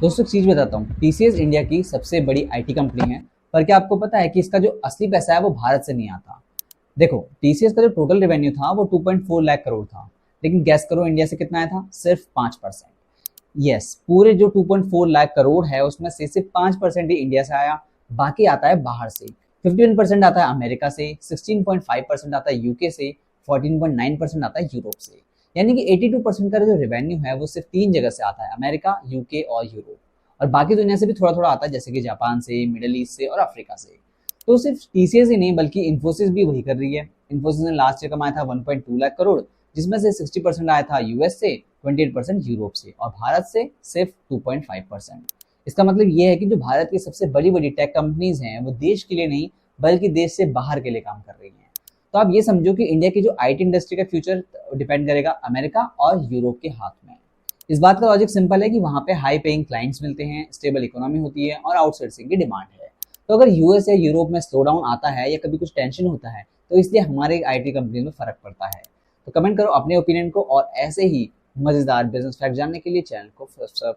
दोस्तों एक चीज बताता हूँ, टीसीएस इंडिया की सबसे बड़ी आईटी कंपनी है। पर क्या आपको पता है कि इसका जो असली पैसा है वो भारत से नहीं आता। देखो, टीसीएस का जो टोटल रेवेन्यू था वो 2.4 लाख करोड़ था, लेकिन गैस करो इंडिया से कितना आया था? सिर्फ 5%। यस, पूरे जो 2.4 लाख करोड़ है उसमें से सिर्फ 5% ही इंडिया से आया। बाकी आता है बाहर से। 51% आता है अमेरिका से, 16.5% आता है यूके से, 14.9% आता है यूरोप से। यानी कि 82% का जो रेवेन्यू है वो सिर्फ तीन जगह से आता है, अमेरिका, यूके और यूरोप। और बाकी दुनिया से भी थोड़ा थोड़ा आता है, जैसे कि जापान से, मिडल ईस्ट से और अफ्रीका से। तो सिर्फ टीसीएस ही नहीं बल्कि इन्फोसिस भी वही कर रही है। इन्फोसिस ने लास्ट ईयर कमाया था 1.2 लाख करोड़, जिसमें से 60% आया था यूएस से, 28% यूरोप से और भारत से सिर्फ 2.5%। इसका मतलब ये है कि जो भारत की सबसे बड़ी बड़ी टेक कंपनीज हैं वो देश के लिए नहीं बल्कि देश से बाहर के लिए काम कर रही हैं। तो आप ये समझो कि इंडिया की जो आईटी इंडस्ट्री का फ्यूचर डिपेंड करेगा अमेरिका और यूरोप के हाथ में। इस बात का लॉजिक सिंपल है कि वहाँ पे हाई पेइंग क्लाइंट्स मिलते हैं, स्टेबल इकोनॉमी होती है और आउटसोर्सिंग की डिमांड है। तो अगर यूएस या यूरोप में स्लो डाउन आता है या कभी कुछ टेंशन होता है तो इसलिए हमारे आईटी कंपनी में फर्क पड़ता है। तो कमेंट करो अपने ओपिनियन को, और ऐसे ही मजेदार बिजनेस फैक्ट जानने के लिए चैनल को सब्सक्राइब